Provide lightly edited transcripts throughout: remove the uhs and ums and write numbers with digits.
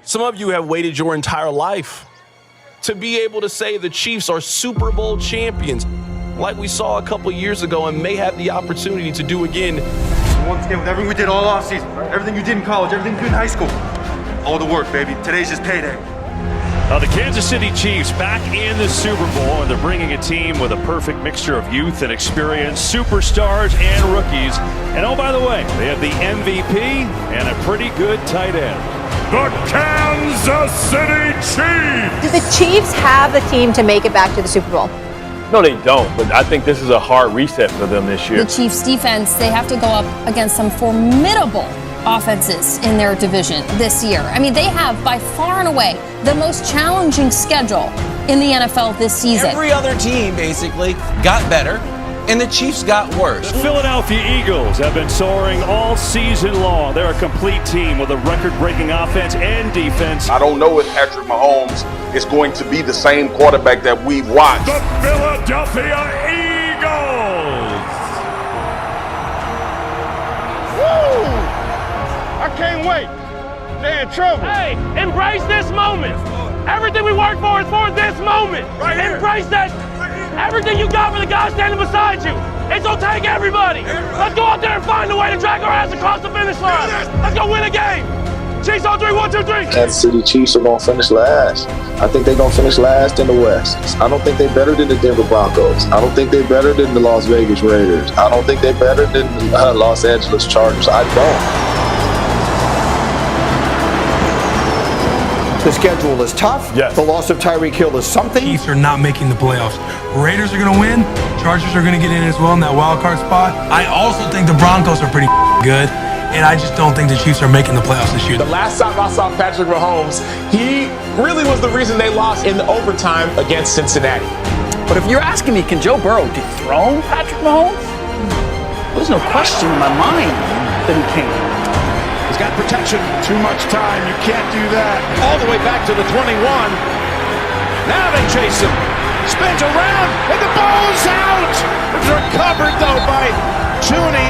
Some of you have waited your entire life to be able to say the Chiefs are Super Bowl champions, like we saw a couple years ago and may have the opportunity to do again. Once again, with everything we did all offseason, everything you did in college, everything you did in high school, all the work, baby. Today's just payday. The Kansas City Chiefs back in the Super Bowl, and they're bringing a team with a perfect mixture of youth and experience, superstars and rookies. And oh, by the way, they have the MVP and a pretty good tight end. The Kansas City Chiefs! Do the Chiefs have the team to make it back to the Super Bowl? No, they don't, but I think this is a hard reset for them this year. The Chiefs defense, they have to go up against some formidable offenses in their division this year. I mean, they have by far and away the most challenging schedule in the NFL this season. Every other team basically got better, and the Chiefs got worse. The Philadelphia Eagles have been soaring all season long. They're a complete team with a record-breaking offense and defense. I don't know if Patrick Mahomes is going to be the same quarterback that we've watched. The Philadelphia Eagles! Woo! I can't wait. They're in trouble. Hey, embrace this moment. Everything we work for is for this moment. Right here. Embrace that. Everything you got for the guy standing beside you. It's gonna take everybody. Let's go out there and find a way to drag our ass across the finish line. Let's go win a game. Chiefs on 3, 1, 2, 3. Kansas City Chiefs are going to finish last. I think they're going to finish last in the West. I don't think they're better than the Denver Broncos. I don't think they're better than the Las Vegas Raiders. I don't think they're better than the Los Angeles Chargers. I don't. The schedule is tough. Yes. The loss of Tyreek Hill is something. Chiefs are not making the playoffs. Raiders are going to win. Chargers are going to get in as well in that wild card spot. I also think the Broncos are pretty good, and I just don't think the Chiefs are making the playoffs this year. The last time I saw Patrick Mahomes, he really was the reason they lost in the overtime against Cincinnati. But if you're asking me, can Joe Burrow dethrone Patrick Mahomes? There's no question in my mind that he can. He's got protection. Too much time. You can't do that. All the way back to the 21. Now they chase him. Spins around, and the ball's out. It's recovered, though, by Tooney.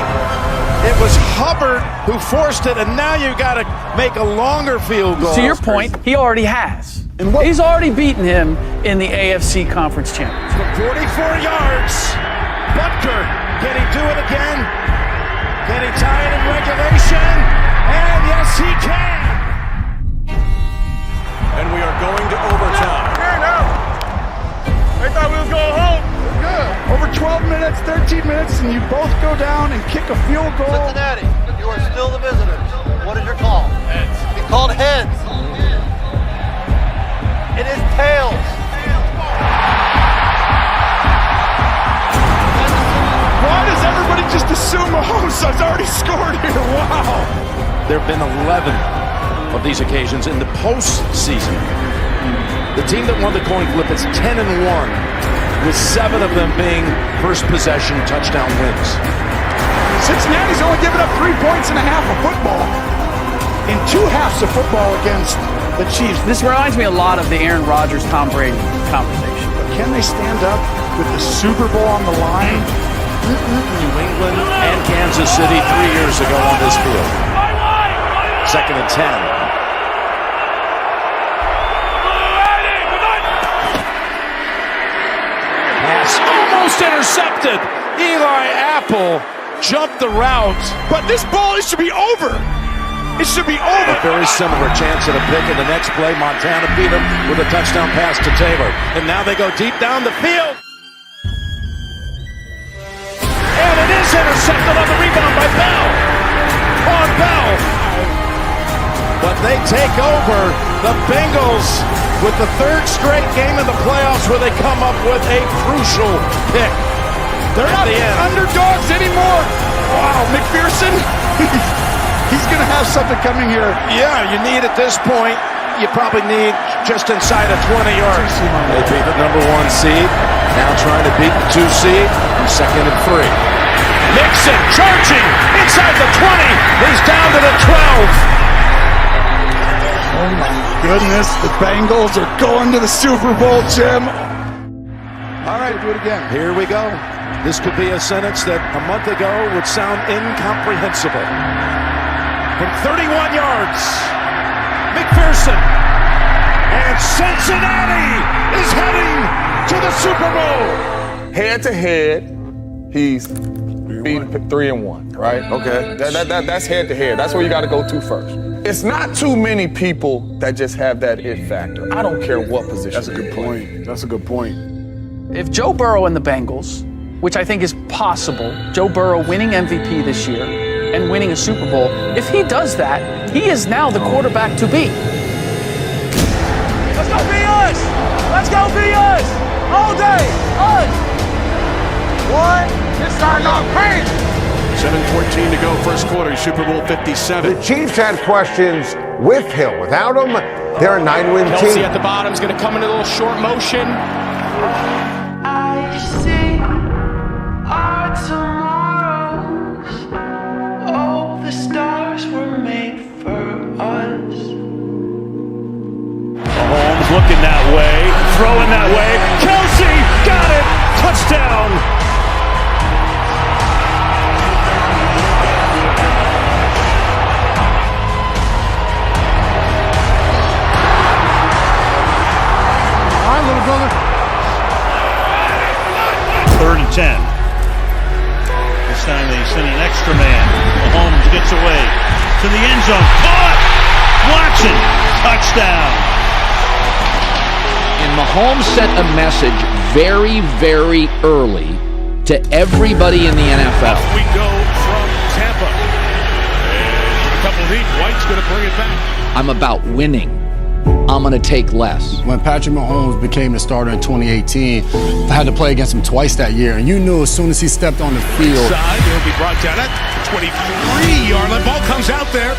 It was Hubbard who forced it, and now you got to make a longer field goal. To your point, he already has. And he's already beaten him in the AFC Conference Championship. From 44 yards, Butker, can he do it again? Can he tie it in regulation? And yes, he can. And we are going to overtime. Here now. They thought we was going home. We're good. Over 12 minutes, 13 minutes, and you both go down and kick a field goal. Cincinnati, you are still the visitors. What is your call? Heads. He called heads. It is tails. Why does everybody just assume Mahomes has already scored here? Wow. There have been 11 of these occasions in the postseason. The team that won the coin flip is 10-1, with 7 of them being first possession touchdown wins. Cincinnati's only given up 3 points and a half of football in 2 halves of football against the Chiefs. This reminds me a lot of the Aaron Rodgers, Tom Brady conversation. But can they stand up with the Super Bowl on the line? New England and Kansas City 3 years ago on this field. 2nd and 10. Pass almost intercepted. Eli Apple jumped the route. But this ball, it should be over. It should be over. A very similar chance at a pick in the next play. Montana beat him with a touchdown pass to Taylor. And now they go deep down the field. And it is intercepted on the rebound by Bell. On Bell. But they take over the Bengals with the 3rd straight game in the playoffs where they come up with a crucial pick. They're not the underdogs anymore. Wow, McPherson, he's going to have something coming here. Yeah, you need at this point, you probably need just inside of 20 yards. They beat the number 1 seed, now trying to beat the 2 seed, 2nd and 3. Mixon charging inside the 20. He's down to the 12. Oh my goodness, the Bengals are going to the Super Bowl, Jim. All right, do it again. Here we go. This could be a sentence that a month ago would sound incomprehensible. From 31 yards, McPherson. And Cincinnati is heading to the Super Bowl. Head to head, he's beating 3-1, right? Okay. That's head to head. That's where you got to go to first. It's not too many people that just have that it factor. I don't care what position. That's a good point. That's a good point. If Joe Burrow and the Bengals, which I think is possible, Joe Burrow winning MVP this year and winning a Super Bowl, if he does that, he is now the quarterback to beat. Let's go be us! Let's go be us! All day! Us! One, it's starting off crazy! 7:14 to go, first quarter, Super Bowl 57. The Chiefs had questions with him. Without him, they're a 9-win team. Kelsey at the bottom is going to come in a little short motion. I see our tomorrows. Oh, the stars were made for us. Mahomes looking that way, throwing that way. Kelsey got it! Touchdown! Third and 10. This time they send an extra man. Mahomes gets away to the end zone. Caught! Watson! Touchdown! And Mahomes sent a message very, very early to everybody in the NFL. Off we go from Tampa. And a couple deep. White's going to bring it back. I'm about winning. I'm going to take less. When Patrick Mahomes became the starter in 2018, I had to play against him twice that year, and you knew as soon as he stepped on the field. Side, he'll be brought down at 23-yard line. Ball comes out there.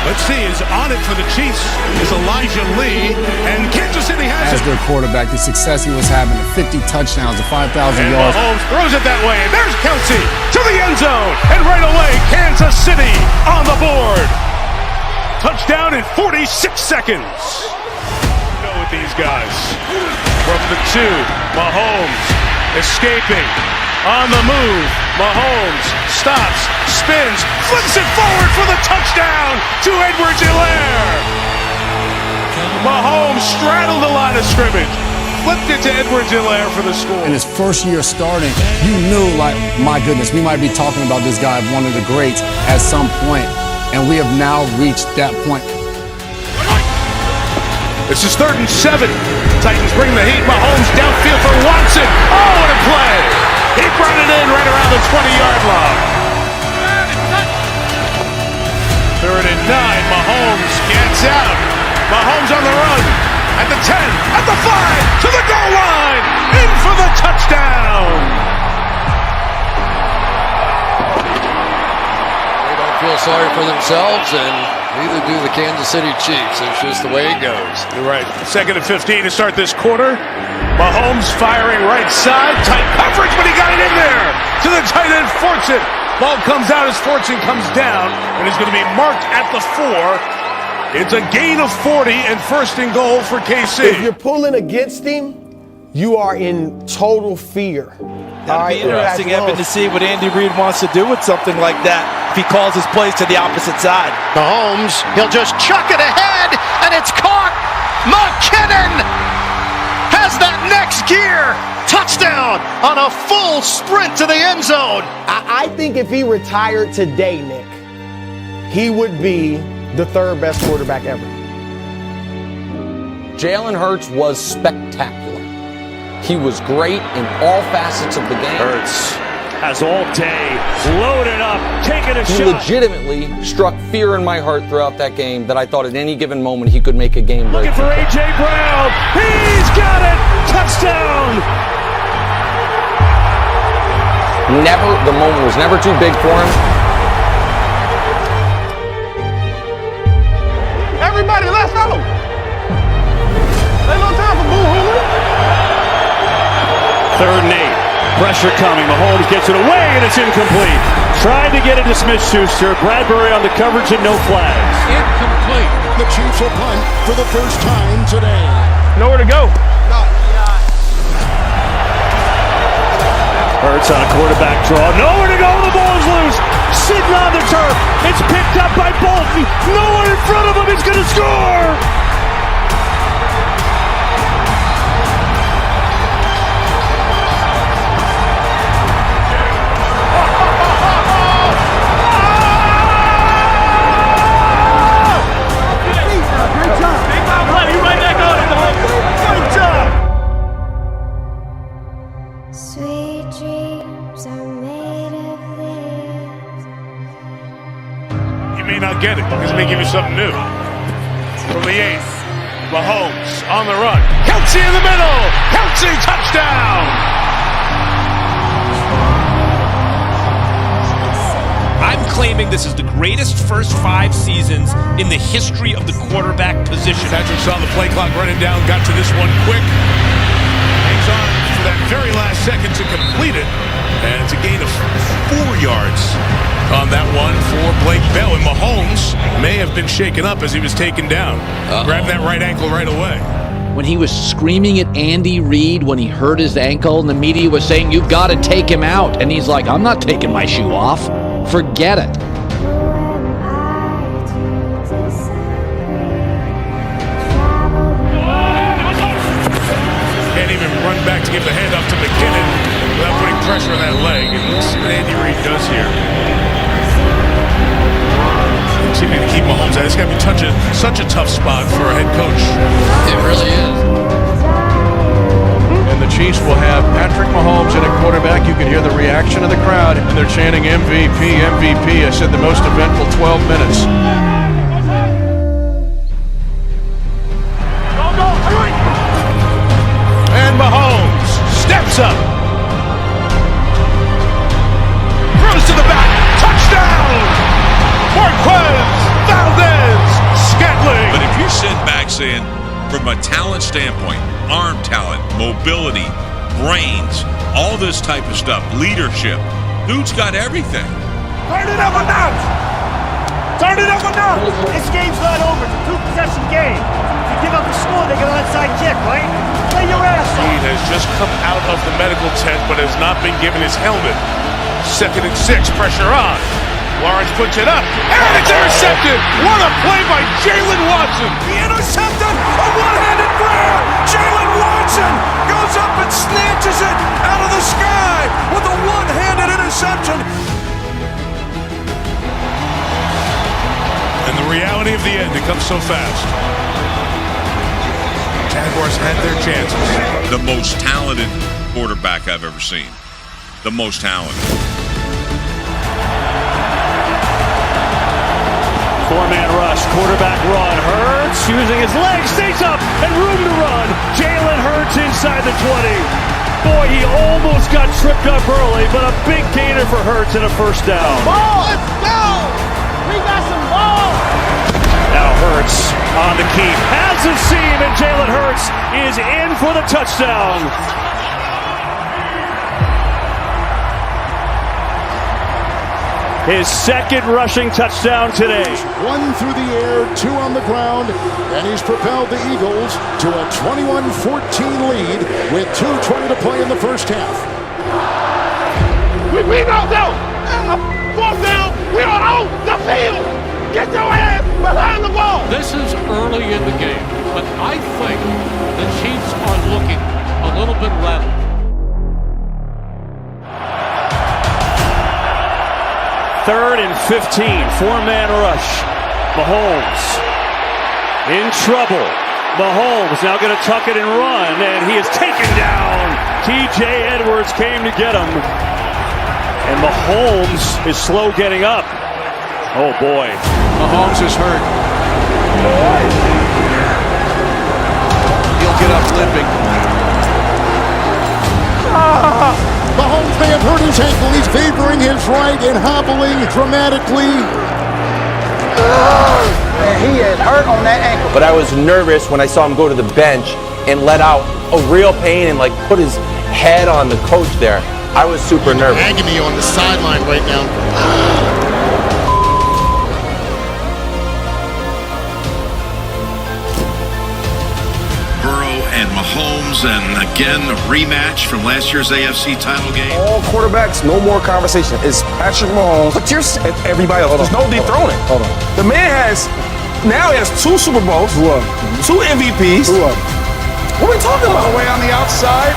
Let's see, is on it for the Chiefs is Elijah Lee, and Kansas City has As their quarterback, the success he was having, the 50 touchdowns, the 5,000 yards. Mahomes throws it that way, and there's Kelsey to the end zone, and right away, Kansas City on the board. Touchdown in 46 seconds. Go with these guys. From the 2, Mahomes escaping. On the move, Mahomes stops, spins, flips it forward for the touchdown to Edwards-Helaire. Mahomes straddled the line of scrimmage, flipped it to Edwards-Helaire for the score. In his first year starting, you knew, like, my goodness, we might be talking about this guy, one of the greats, at some point, and we have now reached that point. This is 3rd and 7. Titans bring the heat. Mahomes downfield for Watson. Oh, what a play! He brought it in right around the 20-yard line. 3rd and 9. Mahomes gets out. Mahomes on the run. At the 10. At the 5. To the goal line. In for the touchdown. They don't feel sorry for themselves, and neither do the Kansas City Chiefs. It's just the way it goes. You're right. 2nd and 15 to start this quarter. Mahomes firing right side. Tight coverage, but he got it in there. To the tight end, Fortune. Ball comes out as Fortune comes down, and is going to be marked at the 4. It's a gain of 40 and 1st and goal for KC. If you're pulling against him, you are in total fear. That'll be interesting, Evan, to see what Andy Reid wants to do with something like that if he calls his plays to the opposite side. Mahomes, he'll just chuck it ahead, and it's caught. McKinnon has that next gear. Touchdown on a full sprint to the end zone. I think if he retired today, Nick, he would be the 3rd best quarterback ever. Jalen Hurts was spectacular. He was great in all facets of the game. Hurts has all day, loaded up, taking a He shot. legitimately struck fear in my heart throughout that game that I thought at any given moment he could make a game break. Looking for A.J. Brown. He's got it. Touchdown. The moment was never too big for him. Everybody, let's go! Ain't no time for boo-hoo. 3rd and 8. Pressure coming. Mahomes gets it away, and it's incomplete. Tried to get it to Smith-Schuster. Bradbury on the coverage and no flags. Incomplete. The Chiefs will punt for the first time today. Nowhere to go. Hurts on a quarterback draw. Nowhere to go. The ball is loose. sitting on the turf. It's picked up by Bolton. No one in front of him is going to score. Sweet dreams are made of this. You may not get it. This may give you something new. From the 8th, Mahomes on the run. Kelsey in the middle. Kelsey, touchdown. I'm claiming this is the greatest first 5 seasons in the history of the quarterback position. Patrick saw the play clock running down, got to this one quick. Hangs on for that very last second to complete it. And it's a gain of 4 yards on that one for Blake Bell. And Mahomes may have been shaken up as he was taken down. Grabbed that right ankle right away. When he was screaming at Andy Reid when he hurt his ankle and the media was saying, you've got to take him out. And he's like, I'm not taking my shoe off. Forget it. Can't even run back to give the handoff to McKinnon without putting pressure on that leg. And let's see what Andy Reid does here. Continue to keep Mahomes out. It's got to be such a tough spot for a head coach. It really is. And the Chiefs will have Patrick Mahomes in at quarterback. You can hear the reaction of the crowd, and they're chanting MVP, MVP. I said the most eventful 12 minutes. And Mahomes steps up. Throws to the back. Touchdown! Marquez Valdez-Scantling. But if you sit back saying, from a talent standpoint, arm talent, mobility, brains, all this type of stuff, leadership, dude's got everything. Turn it up a notch! Turn it up a notch! This game's not over. It's a 2-possession game. If you give up the score, they get an onside kick, right? Play your ass off. He has just come out of the medical tent, but has not been given his helmet. 2nd and 6, pressure on. Lawrence puts it up, and it's intercepted! What a play by Jalen Watson! He intercepted a one-handed grab! Jalen Watson goes up and snatches it out of the sky with a one-handed interception! And the reality of the end, it comes so fast. Jaguars had their chances. The most talented quarterback I've ever seen. The most talented. 4-man rush, quarterback run. Hurts using his legs, stays up and room to run. Jalen Hurts inside the 20. Boy, he almost got tripped up early, but a big gainer for Hurts and a first down. Ball, let's go! We got some ball! Now Hurts on the keep, has a seam, and Jalen Hurts is in for the touchdown. His 2nd rushing touchdown today. 1 through the air, 2 on the ground, and he's propelled the Eagles to a 21-14 lead with 2:20 to play in the first half. We don't know. 4th down. We are on the field. Get your ass behind the ball. This is early in the game, but I think the Chiefs are looking a little bit rattled. Third and 15, 4-man rush. Mahomes in trouble. Mahomes now going to tuck it and run, and he is taken down. T.J. Edwards came to get him. And Mahomes is slow getting up. Oh, boy. Mahomes is hurt. He'll get up limping. Mahomes may have hurt his ankle. He's favoring his right and hobbling dramatically. And he is hurt on that ankle. But I was nervous when I saw him go to the bench and let out a real pain and put his head on the coach there. I was super nervous. Agony on the sideline right now. Burrow and Mahomes Mahomes, and again, a rematch from last year's AFC title game. All quarterbacks, no more conversation. It's Patrick Mahomes. But you're everybody else. There's no dethroning. Hold on. The man has 2 Super Bowls, 2 MVPs. What are we talking about? Away on the outside.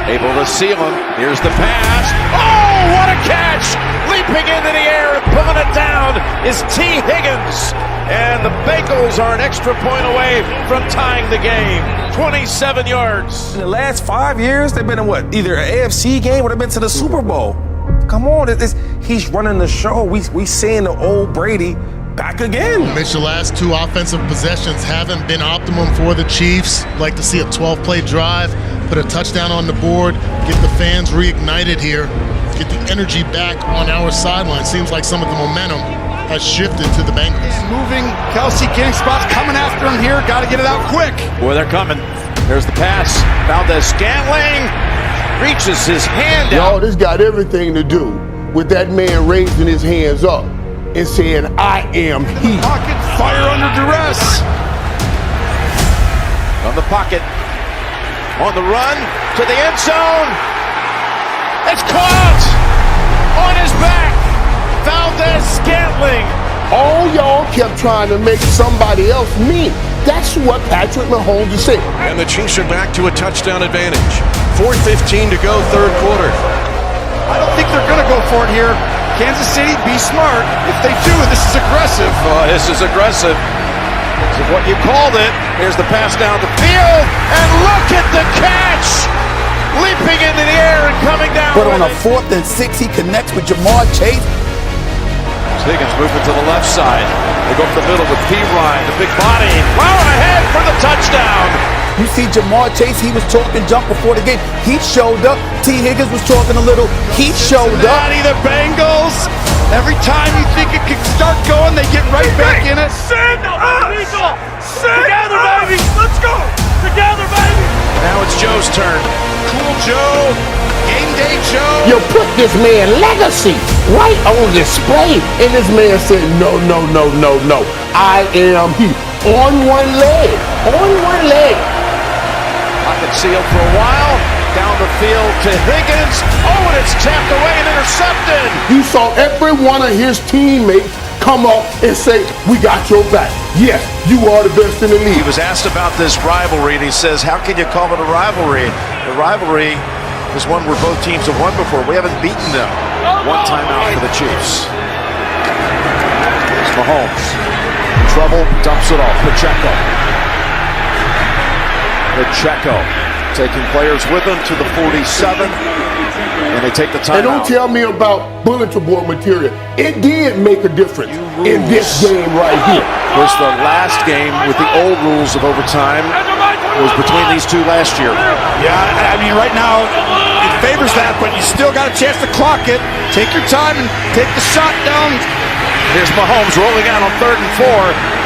Able to seal him. Here's the pass. Oh, what a catch! Leaping into the air and pulling it down is T. Higgins. And the Bengals are an extra point away from tying the game. 27 yards. In the last 5 years, they've been in what? Either an AFC game or they've been to the Super Bowl. Come on, he's running the show. We seeing the old Brady back again. Mitch, the last 2 offensive possessions haven't been optimum for the Chiefs. Like to see a 12-play drive, put a touchdown on the board, get the fans reignited here, get the energy back on our sideline. Seems like some of the momentum has shifted to the Bengals. Moving, Kelsey getting spots, coming after him here. Got to get it out quick. Boy, they're coming. There's the pass. Valdez-Scantling reaches his hand out. Y'all, this got everything to do with that man raising his hands up and saying, I am he. Pocket, fire under duress. From the pocket, on the run, to the end zone. It's caught! On his back, Valdez-Scantling. All y'all kept trying to make somebody else mean. That's what Patrick Mahomes is saying. And the Chiefs are back to a touchdown advantage. 4:15 to go, third quarter. I don't think they're going to go for it here. Kansas City, be smart. If they do, this is aggressive. This is aggressive. This is what you called it. Here's the pass down the field, and look at the catch! Leaping into the air and coming down. But on a 4th and 6, he connects with Jamar Chase. Higgins moving to the left side. They go up the middle with P. Ryan, the big body. Plowing ahead for the touchdown. You see Jamar Chase, he was talking jump before the game. He showed up. T. Higgins was talking a little. He showed up. The Bengals. Every time you think it could start going, they get right back in it. Send us! Together, baby! Let's go! Together, baby! Now it's Joe's turn. Cool Joe. Game day Joe. You put this man legacy right on display. And this man said, no, no, no, no, no. I am he. On one leg. On one leg. Pocket sealed for a while. Down the field to Higgins. Oh, and it's tapped away and intercepted. You saw every one of his teammates come up and say, we got your back. Yes, you are the best in the league. He was asked about this rivalry, and he says, how can you call it a rivalry? The rivalry is one where both teams have won before. We haven't beaten them. One time out for the Chiefs. It's Mahomes. In trouble, dumps it off. Pacheco. Taking players with him to the 47. And they take the time. And don't tell me about bulletin board material. It did make a difference in this game right here. Of course, the last game with the old rules of overtime was between these two last year. Yeah, I mean, right now, it favors that, but you still got a chance to clock it. Take your time and take the shot down. Here's Mahomes rolling out on 3rd and 4.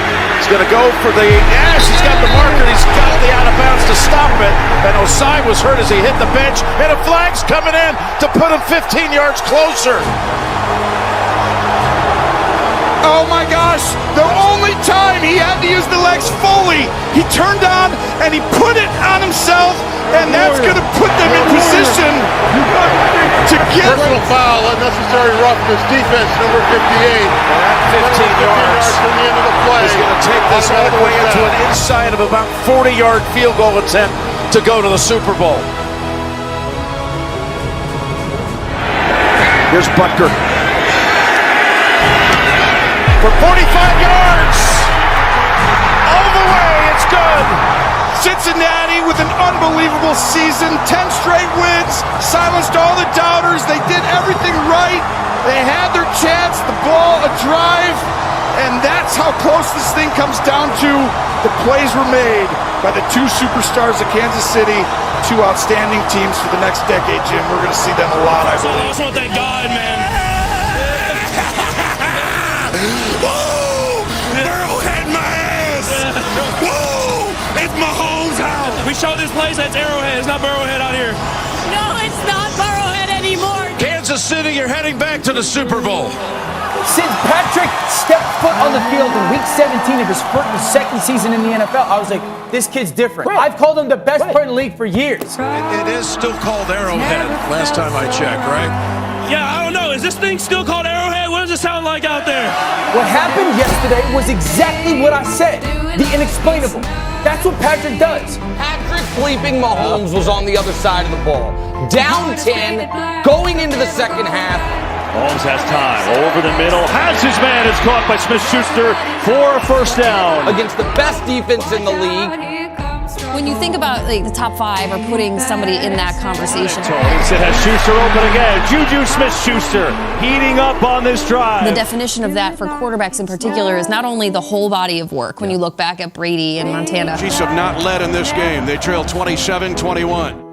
He's going to go for the, yes, he's got the marker. He's got the out of bounds to stop it. And Osai was hurt as he hit the bench. And a flag's coming in to put him 15 yards closer. Oh my gosh, the only time he had to use the legs fully, he turned on and he put it on himself, and that's going to put them in position to get personal foul, unnecessary roughness, defense number 58. At 15 yards from the end of the play. He's going to take this all the way into an inside of about 40-yard field goal attempt to go to the Super Bowl. Here's Butker. For 45 yards. All the way, it's good. Cincinnati with an unbelievable season, 10 straight wins, silenced all the doubters. They did everything right. They had their chance, the ball, a drive, and that's how close this thing comes down to. The plays were made by the 2 superstars of Kansas City, 2 outstanding teams for the next decade, Jim. We're going to see them a lot, I believe. That's what they got, man. Arrowhead my ass! Woo! It's Mahomes' house! We show this place that's Arrowhead. It's not Burrowhead out here. No, it's not Burrowhead anymore. Kansas City, you're heading back to the Super Bowl. Since Patrick stepped foot on the field in week 17 of his second season in the NFL, I was like, this kid's different. I've called him the best player in the league for years. It is still called Arrowhead, last time I checked, right? Yeah, I don't know. Is this thing still called Arrowhead? What does it sound like out there? What happened yesterday was exactly what I said. The inexplainable. That's what Patrick does. Patrick bleeping Mahomes was on the other side of the ball. Down 10, going into the second half. Mahomes has time, over the middle, has his man, it's caught by Smith-Schuster for a first down. Against the best defense in the league. When you think about like the top 5 or putting somebody in that conversation. It has Schuster open again. Juju Smith-Schuster heating up on this drive. The definition of that for quarterbacks in particular is not only the whole body of work when you look back at Brady and Montana. Chiefs have not led in this game. They trail 27-21.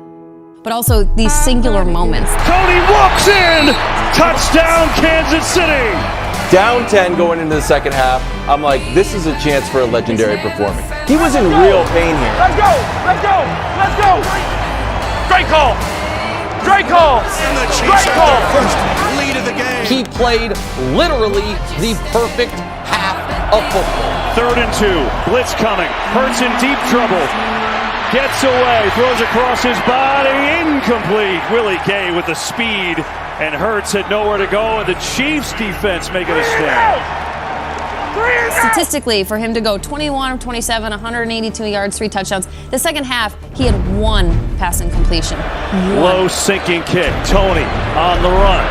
But also these singular moments. Tony walks in! Touchdown, Kansas City! Down 10 going into the second half, I'm like, this is a chance for a legendary performance. He was in real pain here. Let's go! Let's go! Let's go! Straight call! Straight call! And the Chiefs have their first lead of the game. He played literally the perfect half of football. 3rd and 2, blitz coming, Hurts in deep trouble. Gets away, throws across his body, incomplete. Willie Gay with the speed, and Hurts had nowhere to go, and the Chiefs defense making a stand. Statistically, for him to go 21 of 27, 182 yards, 3 touchdowns, the second half, he had 1 passing completion. Low sinking kick, Tony on the run.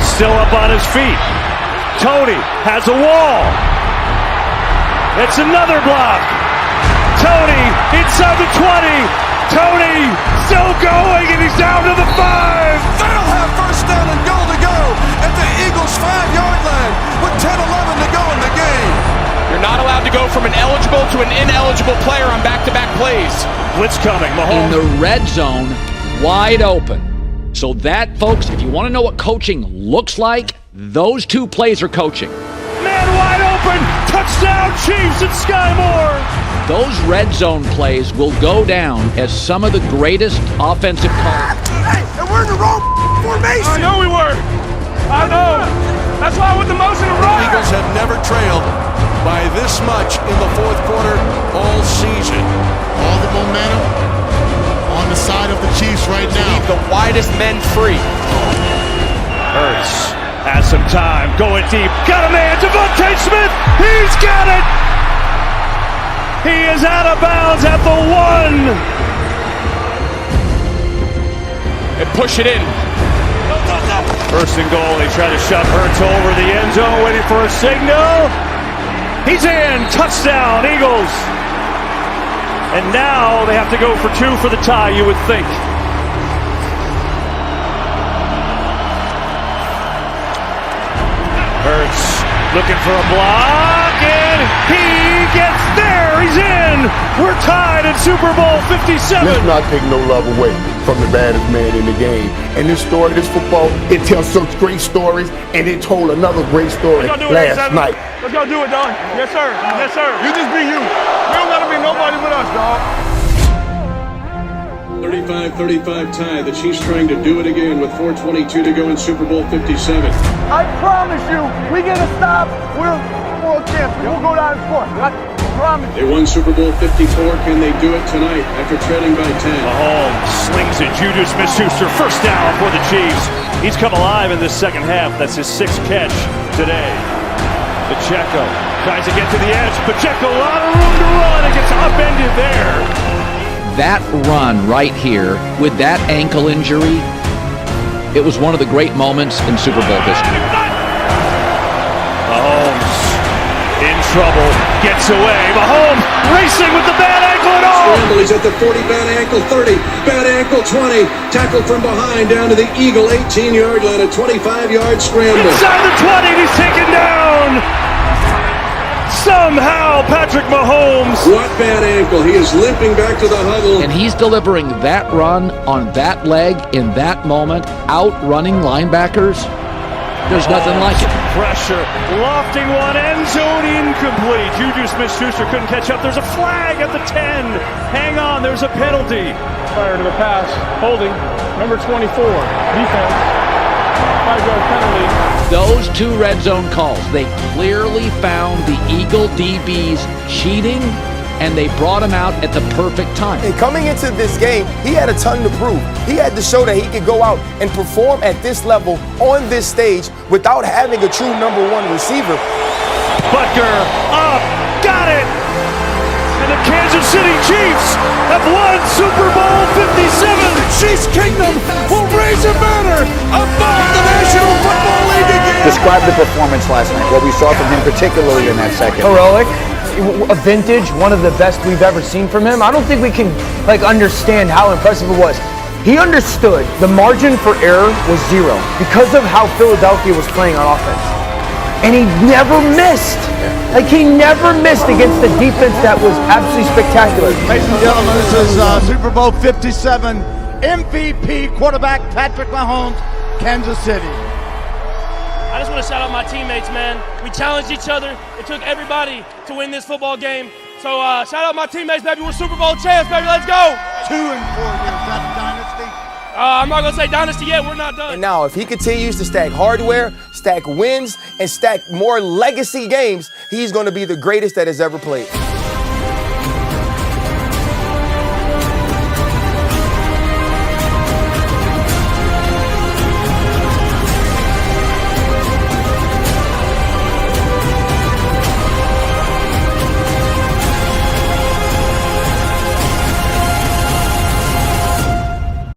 Still up on his feet. Tony has a wall. It's another block. Tony inside the 20. Tony still going, and he's down to the 5. They'll have first down and goal to go at the Eagles' 5-yard line with 10-11 to go in the game. You're not allowed to go from an eligible to an ineligible player on back-to-back plays. Blitz coming, Mahomes. In the red zone, wide open. So that, folks, if you want to know what coaching looks like, those 2 plays are coaching. Man wide open, touchdown Chiefs at Sky Moore. Those red zone plays will go down as some of the greatest offensive calls. Hey, and we're in the wrong formation. I know we were. I know. That's why I went the most in a row. The Eagles have never trailed by this much in the fourth quarter all season. All the momentum on the side of the Chiefs right now. Leave the widest men free. Hurts has some time, going deep. Got a man, Devontae Smith. He's got it. He is out of bounds at the 1. And push it in. First and goal. They try to shove Hurts over the end zone, waiting for a signal. He's in. Touchdown, Eagles. And now they have to go for 2 for the tie, you would think. Hurts looking for a block, and he gets there. He's in. We're tied at Super Bowl 57. Let's not take no love away from the baddest man in the game. And this story, this football, it tells such great stories, and it told another great story last night. Let's go do it, dog. Yes, sir. Yes, sir. You just be you. We don't gotta be nobody with us, dog. 35-35 tie. The Chiefs trying to do it again with 4:22 to go in Super Bowl 57. I promise you, we get a stop, we're world champions. We'll go down in front. I promise. They won Super Bowl 54. Can they do it tonight after trailing by 10? Mahomes slings it. Juju Smith-Schuster, first down for the Chiefs. He's come alive in this second half. That's his 6th catch today. Pacheco tries to get to the edge. Pacheco, a lot of room to run. It gets upended there. That run right here with that ankle injury, it was one of the great moments in Super Bowl history. Mahomes in trouble, gets away. Mahomes racing with the bad ankle and all. Scramble, he's at the 40, bad ankle 30, bad ankle 20. Tackle from behind down to the Eagle 18-yard line, a 25-yard scramble. Inside the 20, and he's taken down. Somehow, Patrick Mahomes. What bad ankle? He is limping back to the huddle. And he's delivering that run on that leg in that moment, outrunning linebackers. There's nothing like it. Pressure, lofting one, end zone incomplete. Juju Smith-Schuster couldn't catch up. There's a flag at the 10. Hang on, there's a penalty. Prior to the pass, holding, number 24, defense. Those two red zone calls, they clearly found the Eagle DBs cheating, and they brought him out at the perfect time. And coming into this game, he had a ton to prove. He had to show that he could go out and perform at this level on this stage without having a true number one receiver. Butker up, got it! And the Kansas City Chiefs have won Super Bowl 57. Chiefs Kingdom will raise a banner above the National Football League again. Describe the performance last night, what we saw from him, particularly in that second. Heroic. A vintage, one of the best we've ever seen from him. I don't think we can understand how impressive it was. He understood the margin for error was zero because of how Philadelphia was playing on offense. And he never missed. He never missed against the defense that was absolutely spectacular. Ladies and gentlemen, this is Super Bowl 57 MVP quarterback Patrick Mahomes, Kansas City. I just want to shout out my teammates, man. We challenged each other. It took everybody to win this football game. So shout out my teammates, baby. We're Super Bowl champs, baby. Let's go. 2 and 4 years. That's dynasty. I'm not going to say dynasty yet. We're not done. And now, if he continues to stack hardware, stack wins, and stack more legacy games, he's going to be the greatest that has ever played.